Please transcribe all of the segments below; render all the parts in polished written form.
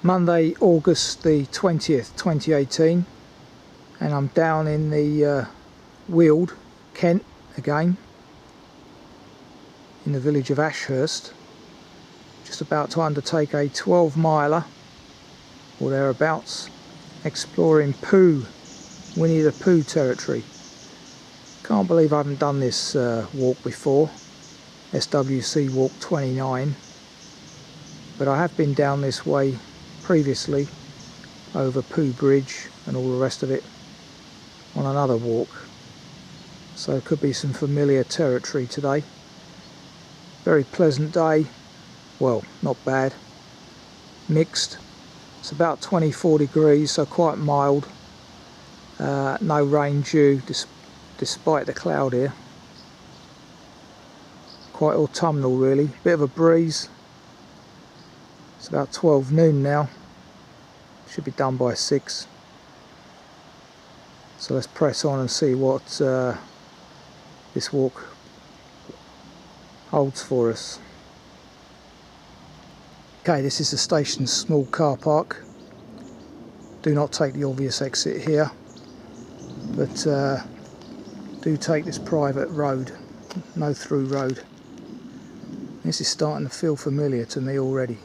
Monday, August the 20th, 2018, and I'm down in the Weald, Kent again, in the village of Ashurst, just about to undertake a 12-miler or thereabouts, exploring Pooh, Winnie the Pooh territory. Can't believe I haven't done this walk before, SWC Walk 29, but I have been down this way previously over Pooh Bridge and all the rest of it on another walk, so it could be some familiar territory today. Very pleasant day, well, not bad, mixed. It's about 24 degrees, so quite mild. No rain due despite the cloud here. Quite autumnal really, bit of a breeze. It's about 12 noon now, should be done by 6. So let's press on and see what this walk holds for us. Okay, this is the station's small car park. Do not take the obvious exit here, but do take this private road, no through road. This is starting to feel familiar to me already.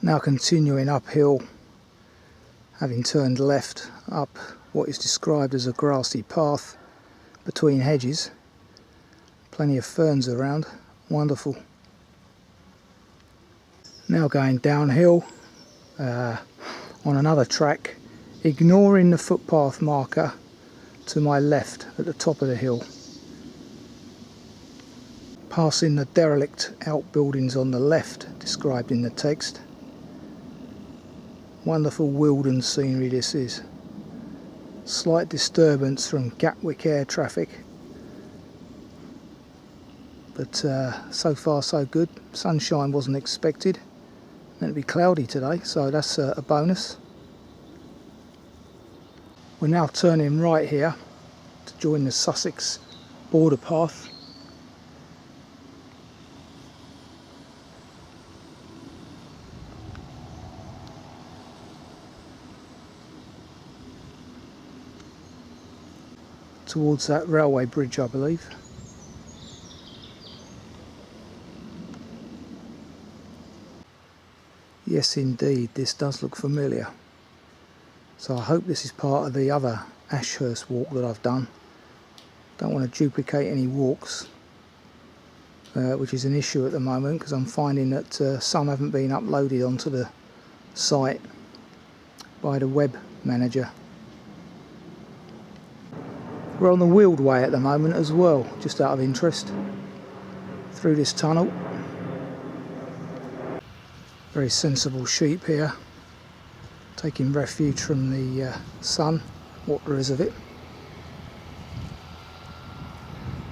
Now continuing uphill, having turned left up what is described as a grassy path between hedges. Plenty of ferns around, wonderful. Now going downhill on another track, ignoring the footpath marker to my left at the top of the hill. Passing the derelict outbuildings on the left described in the text. Wonderful Weald scenery this is. Slight disturbance from Gatwick air traffic, but so far so good. Sunshine wasn't expected, meant to be cloudy today, so that's a bonus. We're now turning right here to join the Sussex border path. Towards that railway bridge, I believe. Yes indeed, this does look familiar. So I hope this is part of the other Ashurst walk that I've done. Don't want to duplicate any walks, which is an issue at the moment because I'm finding that some haven't been uploaded onto the site by the web manager. We're on the Weald way at the moment as well, just out of interest, through this tunnel. Very sensible sheep here, taking refuge from the sun, what there is of it.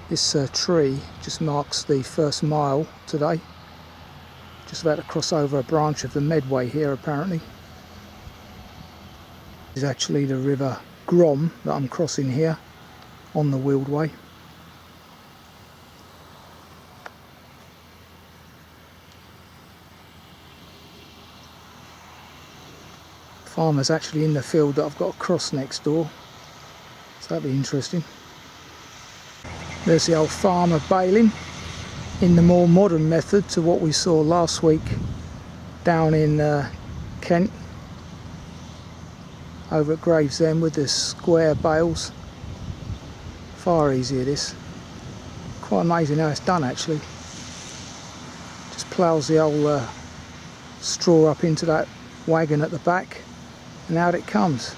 This tree just marks the first mile today. Just about to cross over a branch of the Medway here apparently. This is actually the River Grom that I'm crossing here on the Weald way. Farmer's actually in the field that I've got to cross next door, so that'll be interesting. There's the old farmer baling in the more modern method to what we saw last week down in Kent over at Gravesend with the square bales. Far easier this. Quite amazing how it's done actually. Just ploughs the old straw up into that wagon at the back and out it comes.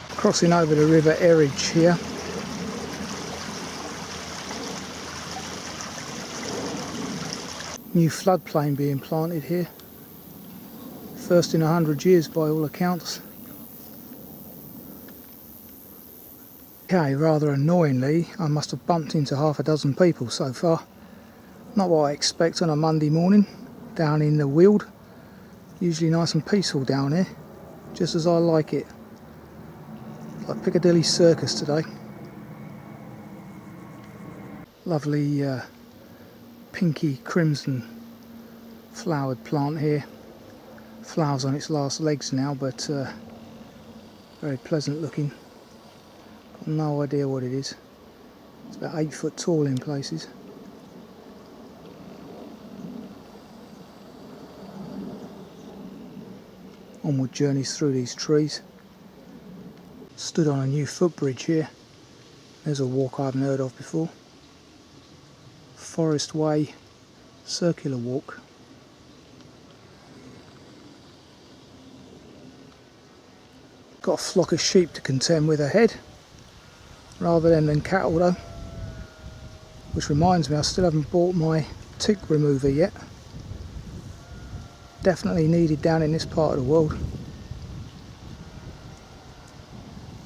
Crossing over the River Eridge here. New floodplain being planted here. First in 100 years by all accounts. Okay, rather annoyingly, I must have bumped into half a dozen people so far. Not what I expect on a Monday morning down in the Weald. Usually nice and peaceful down here, just as I like it. Like Piccadilly Circus today. Lovely pinky crimson flowered plant here. Flowers on its last legs now, but very pleasant looking. Got no idea what it is. It's about 8 foot tall in places. Onward journeys through these trees. Stood on a new footbridge here. There's a walk I haven't heard of before. Forest Way Circular Walk. Got a flock of sheep to contend with ahead, rather than cattle though. Which reminds me, I still haven't bought my tick remover yet. Definitely needed down in this part of the world.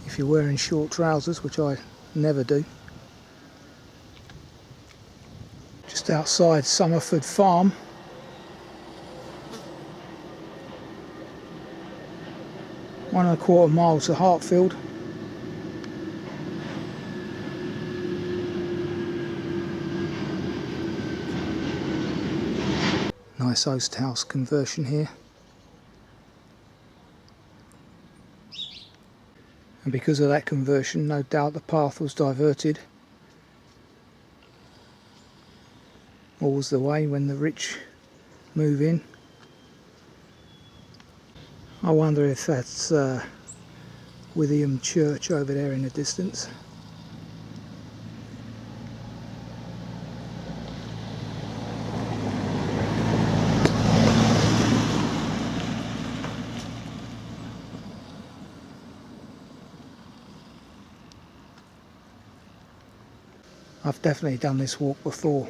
If you're wearing short trousers, which I never do. Just outside Summerford Farm. One and a quarter miles to Hartfield. Nice oast house conversion here. And because of that conversion, no doubt the path was diverted. Always the way when the rich move in. I wonder if that's Withyham Church over there in the distance. I've definitely done this walk before.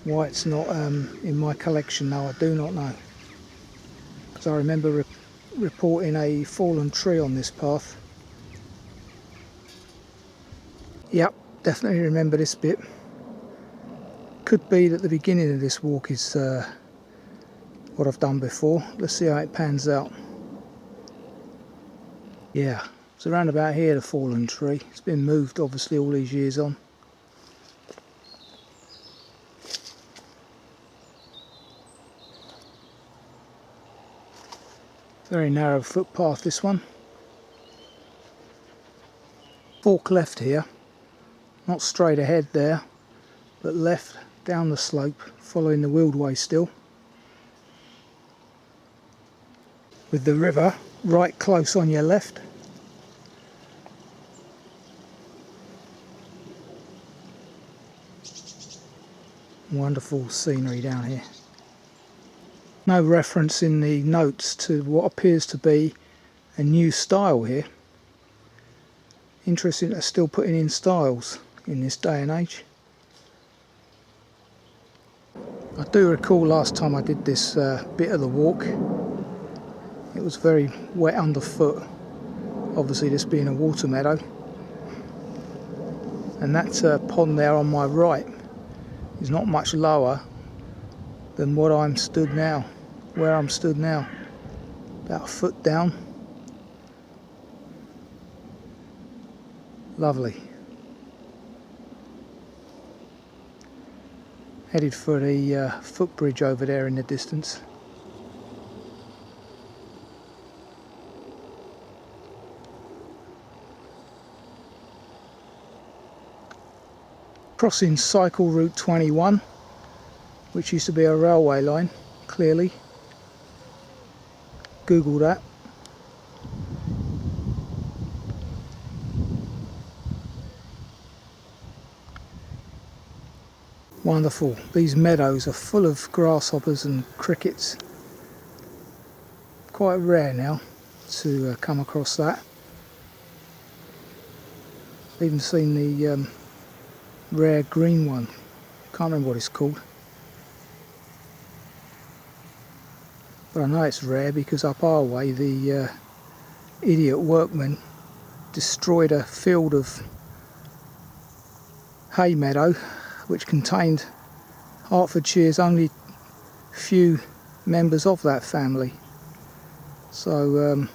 Why it's not in my collection now, I do not know. Because I remember reporting a fallen tree on this path. Yep, definitely remember this bit. Could be that the beginning of this walk is what I've done before. Let's see how it pans out. Yeah. It's around about here, the fallen tree. It's been moved obviously all these years on. Very narrow footpath this one. Fork left here, not straight ahead there, but left down the slope, following the Weald way still. With the river right close on your left. Wonderful scenery down here. No reference in the notes to what appears to be a new style here. Interesting they're still putting in styles in this day and age. I do recall last time I did this bit of the walk, it was very wet underfoot. Obviously this being a water meadow. And that pond there on my right is not much lower than what I'm stood now, where I'm stood now, about a foot down. Lovely. Headed for the footbridge over there in the distance. Crossing cycle route 21, which used to be a railway line, clearly. Google that. Wonderful. These meadows are full of grasshoppers and crickets. Quite rare now to come across that. I've even seen the rare green one. Can't remember what it's called. But I know it's rare because up our way the idiot workmen destroyed a field of hay meadow which contained Hertfordshire's only few members of that family. So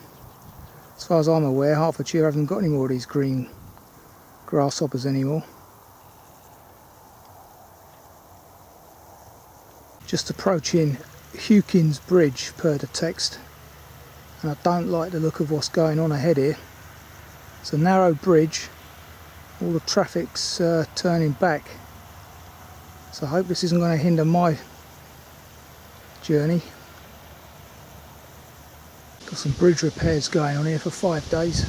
as far as I'm aware, Hertfordshire haven't got any more of these green grasshoppers anymore. Just approaching Pooh Bridge per the text, and I don't like the look of what's going on ahead here. It's a narrow bridge, all the traffic's turning back, so I hope this isn't going to hinder my journey. Got some bridge repairs going on here for 5 days.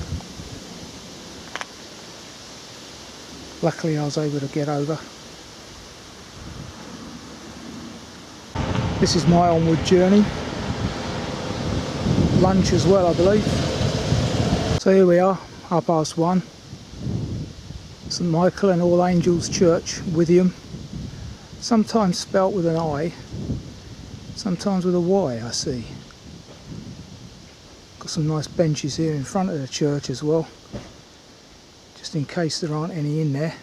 Luckily I was able to get over. This is my onward journey. Lunch as well, I believe. So here we are, 1:30. St Michael and All Angels Church, Withyham. Sometimes spelt with an I, sometimes with a Y, I see. Got some nice benches here in front of the church as well, just in case there aren't any in there.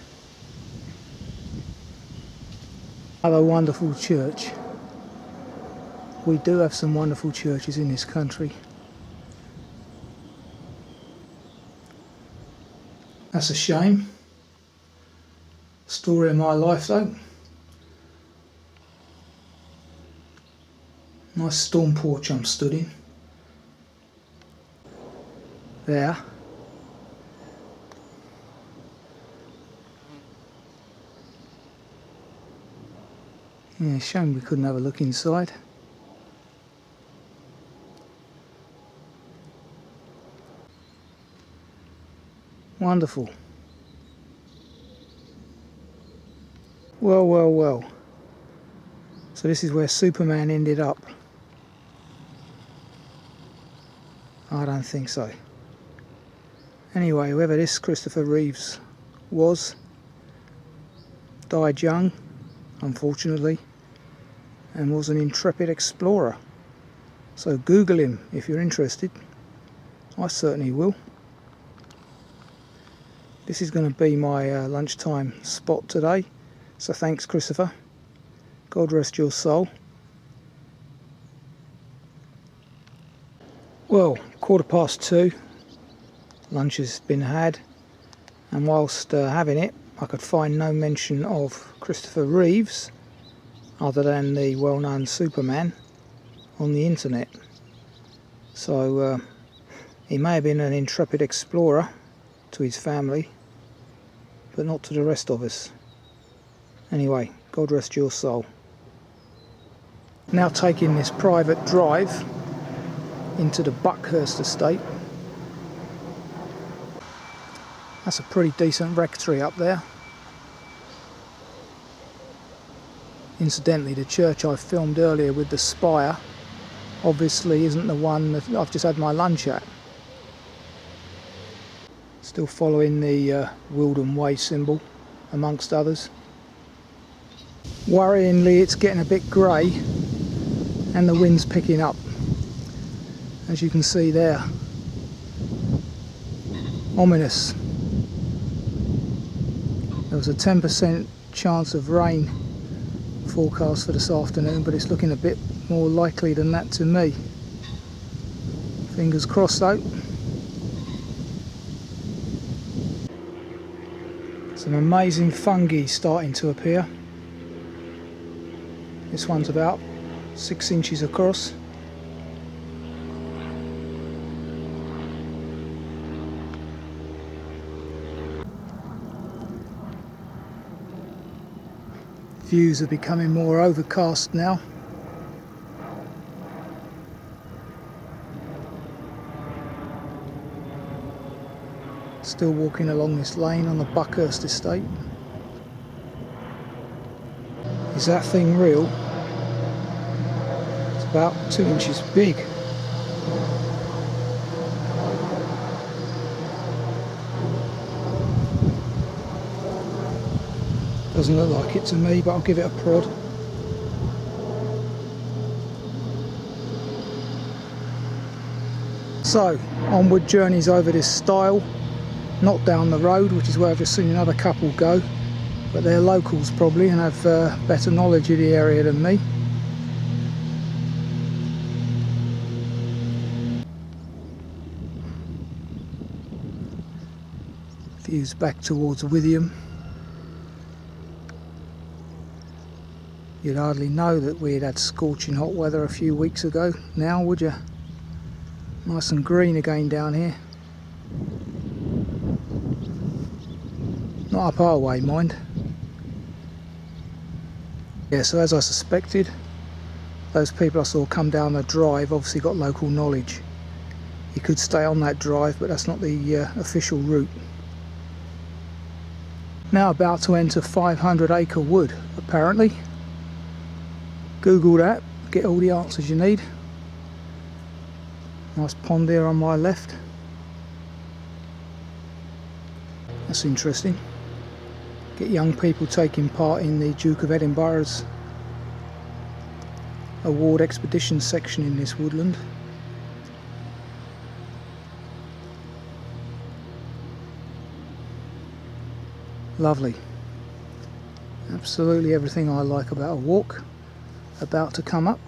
Another wonderful church. We do have some wonderful churches in this country. That's a shame. Story of my life though. Nice storm porch I'm stood in. There. Yeah, shame we couldn't have a look inside. Wonderful. Well, well, well. So this is where Superman ended up. I don't think so. Anyway, whoever this Christopher Reeves was, died young, unfortunately, and was an intrepid explorer. So Google him if you're interested. I certainly will. This is going to be my lunchtime spot today, so thanks Christopher. God rest your soul. Well, 2:15, lunch has been had, and whilst having it I could find no mention of Christopher Reeves other than the well-known Superman on the internet. So he may have been an intrepid explorer to his family, but not to the rest of us. Anyway, God rest your soul. Now taking this private drive into the Buckhurst estate. That's a pretty decent rectory up there. Incidentally, the church I filmed earlier with the spire obviously isn't the one that I've just had my lunch at. Still following the Weald Way symbol, amongst others. Worryingly, it's getting a bit grey and the wind's picking up, as you can see there. Ominous. There was a 10% chance of rain forecast for this afternoon, but it's looking a bit more likely than that to me. Fingers crossed though. Some amazing fungi starting to appear. This one's about 6 inches across. Views are becoming more overcast now. Still walking along this lane on the Buckhurst estate. Is that thing real? It's about 2 inches big. Doesn't look like it to me, but I'll give it a prod. So, onward journeys over this stile, not down the road, which is where I've just seen another couple go, but they're locals probably and have better knowledge of the area than me. Views back towards Withyham. You'd hardly know that we had scorching hot weather a few weeks ago now, would you? Nice and green again down here. Not up our way, mind. Yeah, so as I suspected, those people I saw come down the drive obviously got local knowledge. You could stay on that drive, but that's not the official route. Now about to enter 500 Acre Wood, apparently. Google that, get all the answers you need. Nice pond there on my left. That's interesting. Get young people taking part in the Duke of Edinburgh's award expedition section in this woodland. Lovely. Absolutely everything I like about a walk about to come up.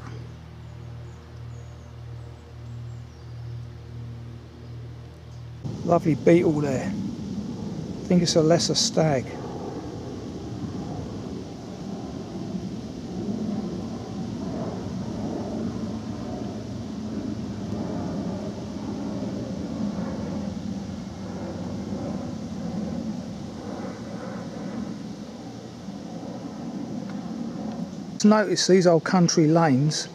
Lovely beetle there. I think it's a lesser stag. Notice these old country lanes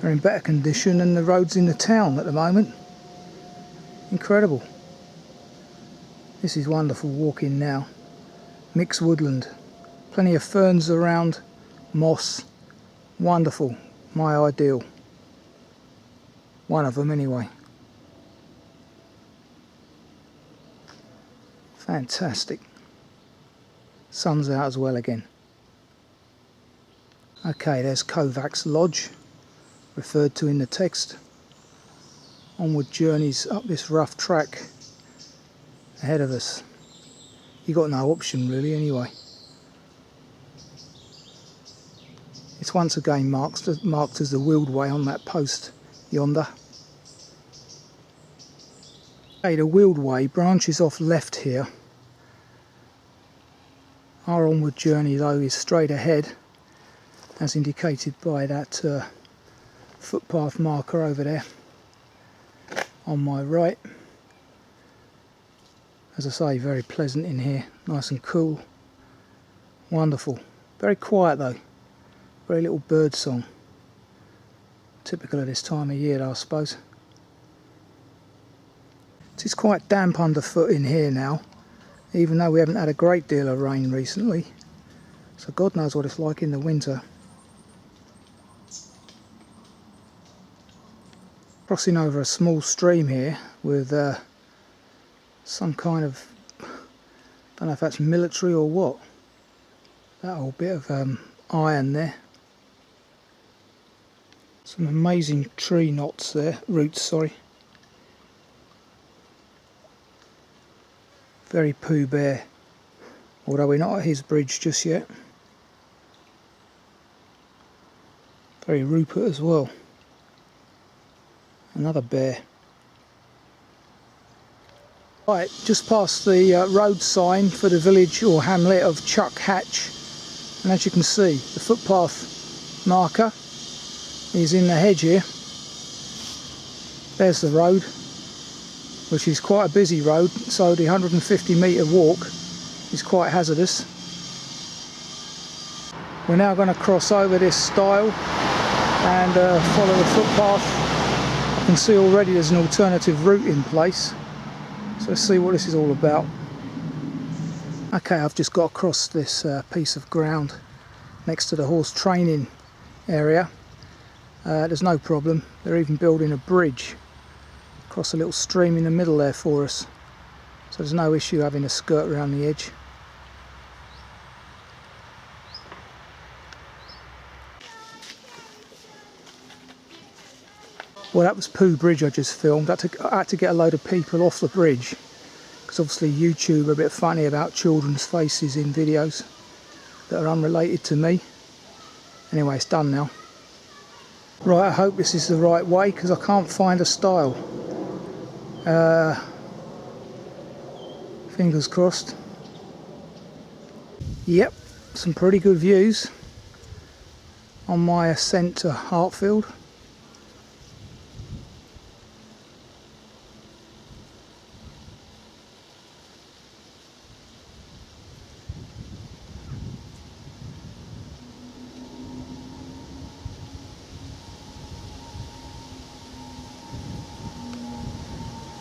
are in better condition than the roads in the town at the moment. Incredible. This is wonderful walking now. Mixed woodland, plenty of ferns around, moss, wonderful, my ideal. One of them anyway. Fantastic. Sun's out as well again. Okay, there's Kovacs Lodge, referred to in the text. Onward journeys up this rough track ahead of us. You got no option really anyway. It's once again marked as the Weald way on that post yonder. Okay, the Weald way branches off left here. Our onward journey though is straight ahead, as indicated by that footpath marker over there on my right. As I say, very pleasant in here, nice and cool, wonderful. Very quiet though, very little bird song. Typical of this time of year though, I suppose. It's quite damp underfoot in here now, even though we haven't had a great deal of rain recently. So God knows what it's like in the winter. Crossing over a small stream here with some kind of, don't know if that's military or what, that whole bit of iron there. Some amazing tree knots there, roots, sorry. Very Pooh Bear, although we're not at his bridge just yet. Very Rupert as well. Another bear. Right, just past the road sign for the village or hamlet of Chuck Hatch, and as you can see, the footpath marker is in the hedge here. There's the road, which is quite a busy road, so the 150-metre walk is quite hazardous. We're now going to cross over this stile and follow the footpath. You can see already there's an alternative route in place, so let's see what this is all about. Okay, I've just got across this piece of ground next to the horse training area. There's no problem, they're even building a bridge across a little stream in the middle there for us, so there's no issue having a skirt around the edge. Well, that was Pooh Bridge I just filmed. I had to get a load of people off the bridge, because obviously YouTube are a bit funny about children's faces in videos that are unrelated to me. Anyway, it's done now. Right, I hope this is the right way, because I can't find a stile. Fingers crossed. Yep, some pretty good views. on my ascent to Hartfield.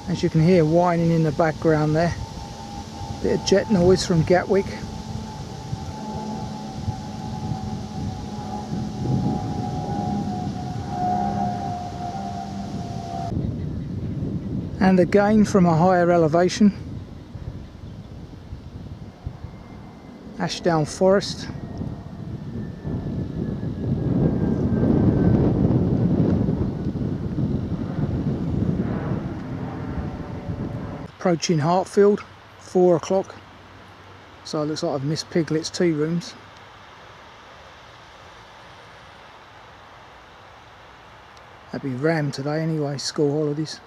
As you can hear whining in the background there, bit of jet noise from Gatwick. And again from a higher elevation, Ashdown Forest. Approaching Hartfield, 4 o'clock, so it looks like I've missed Piglet's tea rooms. That'd be rammed today anyway, school holidays.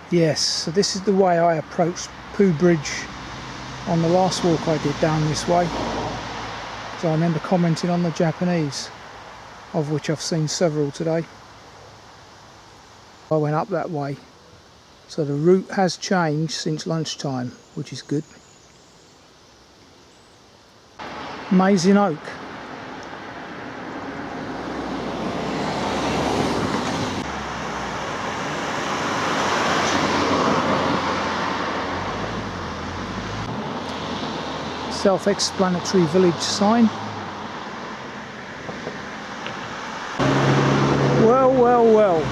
Yes, so this is the way I approached Pooh Bridge on the last walk I did down this way. So I remember commenting on the Japanese, of which I've seen several today. I went up that way, so the route has changed since lunchtime, which is good. Amazing oak. Self-explanatory village sign. Well, well, well.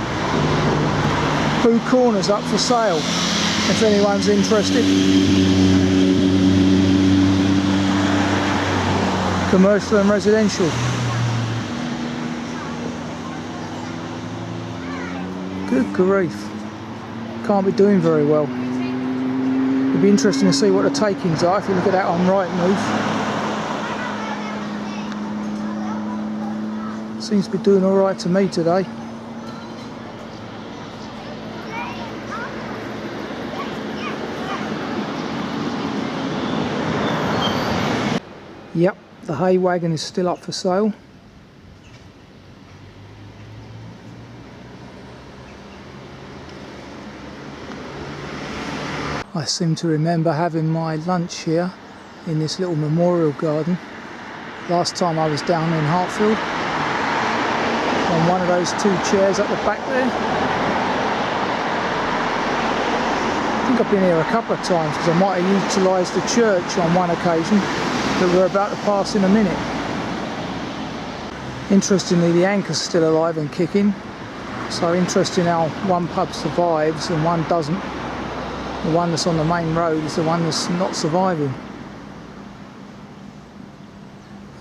Pooh Corner's up for sale, if anyone's interested. Commercial and residential. Good grief. Can't be doing very well. It'd be interesting to see what the takings are if you look at that on Rightmove. Seems to be doing alright to me today. Yep, the hay wagon is still up for sale. I seem to remember having my lunch here in this little memorial garden last time I was down in Hartfield, on one of those two chairs at the back there. I think I've been here a couple of times because I might have utilised the church on one occasion that we're about to pass in a minute. Interestingly, the anchor's still alive and kicking, so interesting how one pub survives and one doesn't. The one that's on the main road is the one that's not surviving.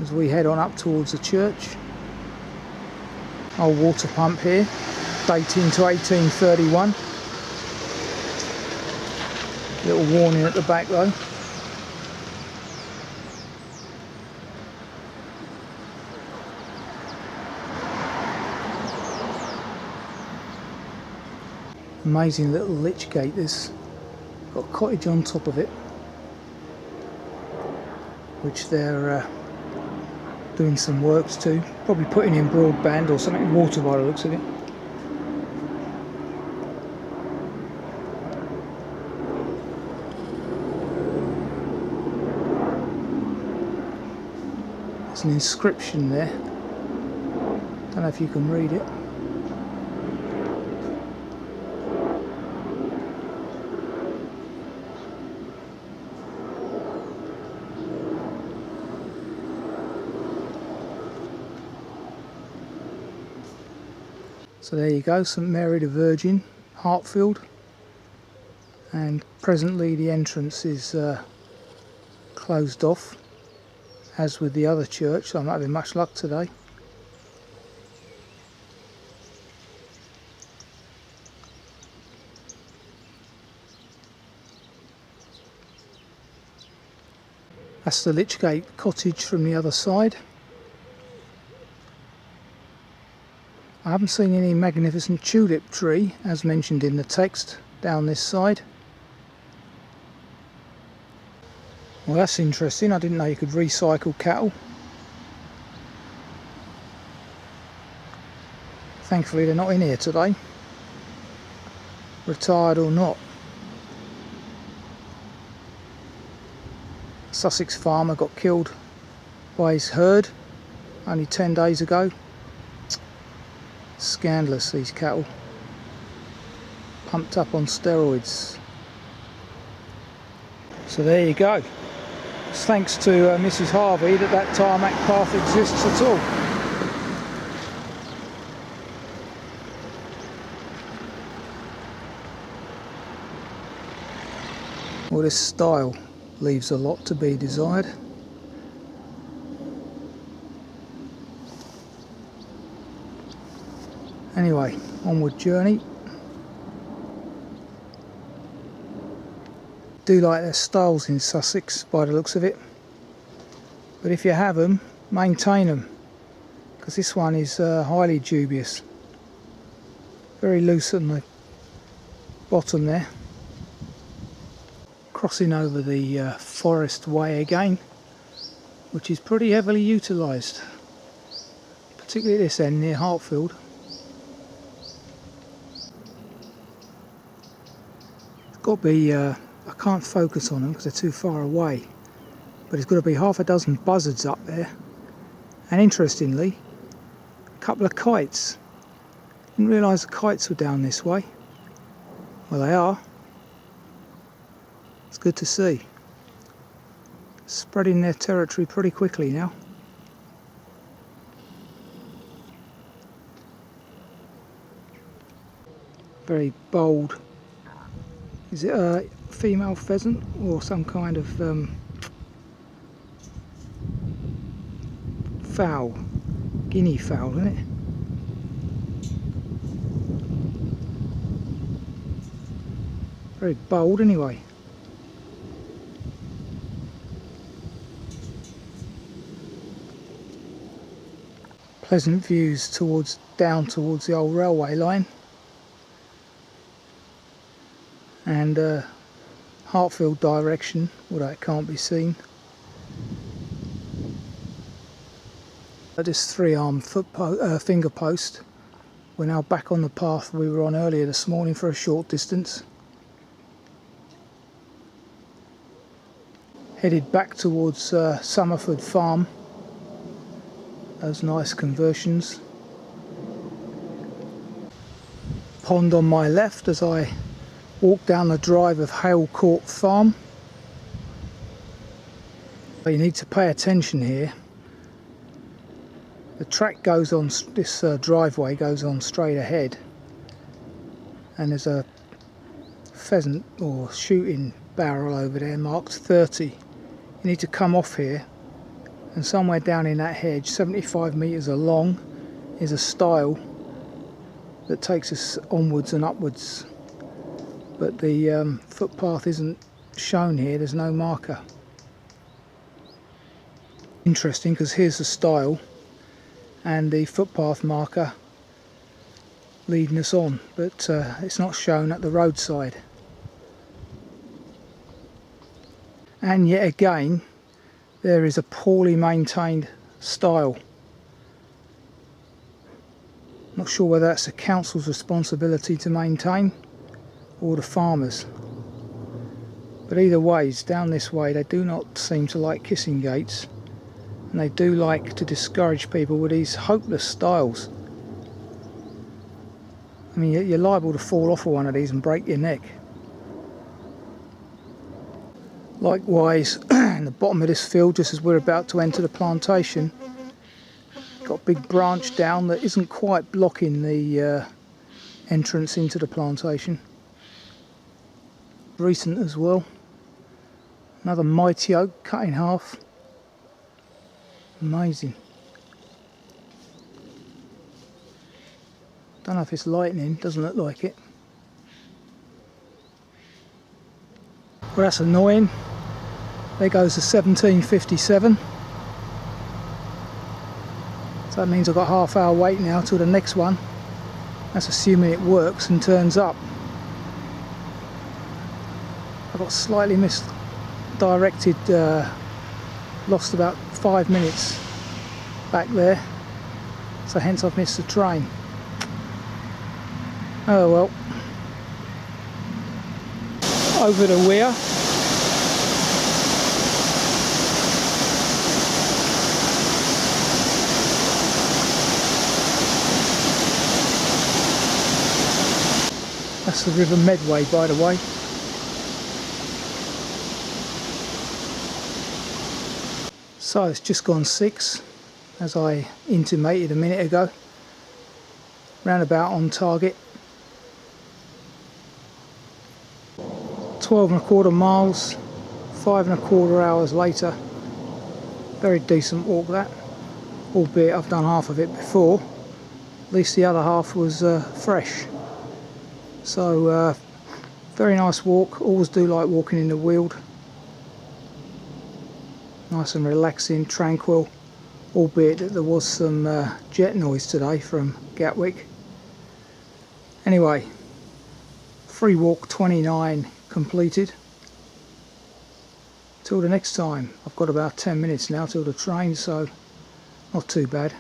As we head on up towards the church. Old water pump here, dating to 1831. Little warning at the back though. Amazing little lich gate this. Got a cottage on top of it, which they're doing some works to. Probably putting in broadband or something water by the looks of it. There's an inscription there. Don't know if you can read it. So there you go, St Mary the Virgin, Hartfield, and presently the entrance is closed off, as with the other church, so I'm not having much luck today. That's the Lichgate cottage from the other side. I haven't seen any magnificent tulip tree, as mentioned in the text, down this side. Well, that's interesting. I didn't know you could recycle cattle. Thankfully they're not in here today, retired or not. Sussex farmer got killed by his herd only 10 days ago. Scandalous, these cattle. Pumped up on steroids. So there you go. It's thanks to Mrs. Harvey that tarmac path exists at all. Well, this style leaves a lot to be desired. Anyway, onward journey. Do like their styles in Sussex by the looks of it, but if you have them, maintain them, because this one is highly dubious. Very loose on the bottom there. Crossing over the forest way again, which is pretty heavily utilised, particularly at this end near Hartfield. It's got to be, I can't focus on them because they're too far away, but it's got to be half a dozen buzzards up there, and interestingly a couple of kites. Didn't realise the kites were down this way. Well, they are. It's good to see. Spreading their territory pretty quickly now. Very bold. Is it a female pheasant or some kind of fowl? Guinea fowl, isn't it? Very bold anyway. Pleasant views down towards the old railway line, and Hartfield direction, although it can't be seen. At this 3-armed finger post, we're now back on the path we were on earlier this morning for a short distance. Headed back towards Summerford Farm. Those nice conversions. Pond on my left as I walk down the drive of Hale Court Farm. But you need to pay attention here. The track goes on, this driveway goes on straight ahead, and there's a pheasant or shooting barrel over there marked 30. You need to come off here, and somewhere down in that hedge, 75 metres along, is a stile that takes us onwards and upwards, but the footpath isn't shown here. There's no marker. Interesting, because here's the stile and the footpath marker leading us on, but it's not shown at the roadside. And yet again, there is a poorly maintained stile. Not sure whether that's the council's responsibility to maintain or the farmers, but either ways, down this way they do not seem to like kissing gates, and they do like to discourage people with these hopeless stiles. I mean, you're liable to fall off of one of these and break your neck. Likewise, in the bottom of this field, just as we're about to enter the plantation, got a big branch down that isn't quite blocking the entrance into the plantation. Recent as well. Another mighty oak cut in half. Amazing. Don't know if it's lightning, doesn't look like it. Well, that's annoying. There goes the 1757. So that means I've got a half-hour wait now till the next one. That's assuming it works and turns up. I got slightly directed, lost about 5 minutes back there, so hence I've missed the train. Oh well. Over the weir. That's the River Medway, by the way. So it's just gone 6, as I intimated a minute ago. Roundabout on target. 12.25 miles, 5.25 hours later. Very decent walk that, albeit I've done half of it before. At least the other half was fresh. So very nice walk. Always do like walking in the Weald. Nice and relaxing, tranquil, albeit that there was some jet noise today from Gatwick. Anyway, free walk 29 completed. Till the next time. I've got about 10 minutes now till the train, so not too bad.